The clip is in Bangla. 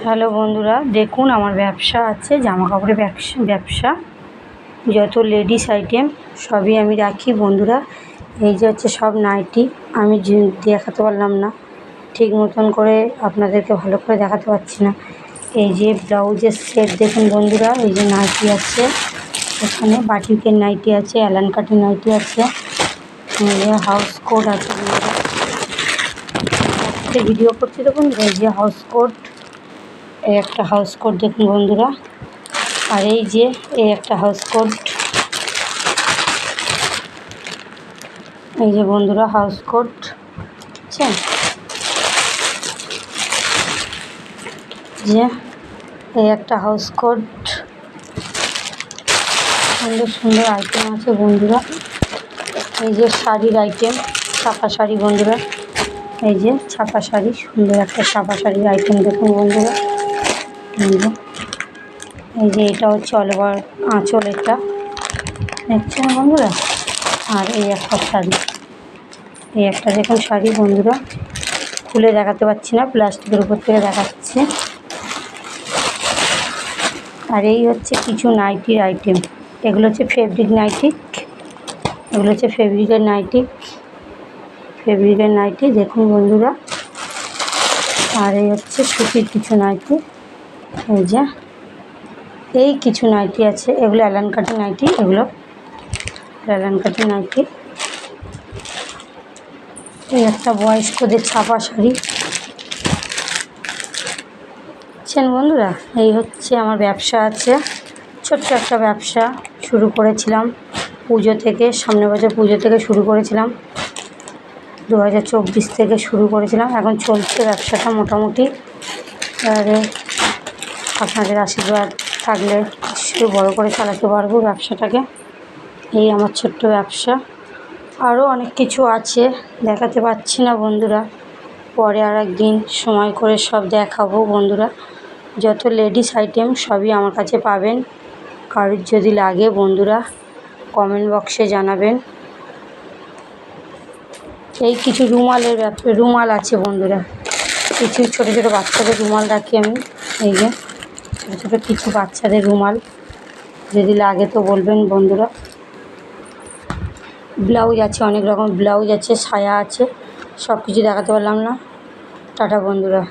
হ্যালো বন্ধুরা, দেখুন আমার ব্যবসা আছে, জামা কাপড়ের ব্যবসা। যত লেডিস আইটেম সবই আমি রাখি বন্ধুরা। এই যে হচ্ছে সব নাইটি, আমি দেখাতে পারলাম না ঠিক মতন করে, আপনাদেরকে ভালো করে দেখাতে পারছি না। এই যে ব্লাউজের সেট দেখুন বন্ধুরা, এই যে নাইটি আছে, এখানে বাটিকের নাইটি আছে, অ্যালান কাটের নাইটি আছে, হাউস কোট আছে বন্ধুরা। ভিডিও করছি দেখুন, এই যে হাউস কোট, এই একটা হাউস কোট দেখুন বন্ধুরা, আর এই যে এই একটা হাউস কোট, এই যে বন্ধুরা হাউস কোট বুঝছেন, যে এই একটা হাউস কোট। সুন্দর সুন্দর আইটেম আছে বন্ধুরা। এই যে শাড়ির আইটেম, ছাপা শাড়ি বন্ধুরা, এই যে ছাপা শাড়ি, সুন্দর একটা ছাপা শাড়ির আইটেম দেখুন বন্ধুরা। এই যে এটা হচ্ছে অলওভার আঁচল, এটা দেখছেন বন্ধুরা। আর এই একটা শাড়ি, এই একটা দেখুন শাড়ি বন্ধুরা, খুলে দেখাতে পারছি না, প্লাস্টিকের উপর থেকে দেখাচ্ছে। আর এই হচ্ছে কিছু নাইটির আইটেম, এগুলো হচ্ছে ফেব্রিক নাইটি, এগুলো হচ্ছে ফেব্রিকের নাইটি দেখুন বন্ধুরা। আর এই হচ্ছে সুতির কিছু নাইটি, এই যে এই কিছু নাইটি আছে, এগুলো অ্যালান কাটের নাইটি, এগুলো অ্যালান কাটের নাইটি। এই একটা বয়স্কদের ছাপা শাড়ি বুঝছেন বন্ধুরা। এই হচ্ছে আমার ব্যবসা আছে, ছোট্ট একটা ব্যবসা শুরু করেছিলাম পুজো থেকে, সামনের বছর পুজো থেকে শুরু করেছিলাম, 2024 থেকে শুরু করেছিলাম, এখন চলছে ব্যবসাটা মোটামুটি। আর আপনাদের আশীর্বাদ থাকলে একটু বড় করে চালাতে পারবো ব্যবসাটাকে। এই আমার ছোট্ট ব্যবসা, আরও অনেক কিছু আছে, দেখাতে পারছি না বন্ধুরা, পরে আর একদিন সময় করে সব দেখাবো বন্ধুরা। যত লেডিস আইটেম সবই আমার কাছে পাবেন, কারোর যদি লাগে বন্ধুরা কমেন্ট বক্সে জানাবেন। এই কিছু রুমাল আছে বন্ধুরা, কিছু ছোটো ছোটো বাচ্চাদের রুমাল রাখি আমি, এই যে ছোটো ছোটো কিছু বাচ্চাদের রুমাল, যদি লাগে তো বলবেন বন্ধুরা। ব্লাউজ আছে, অনেক রকম ব্লাউজ আছে, সায়া আছে, সব কিছু দেখাতে পারলাম না। টাটা বন্ধুরা।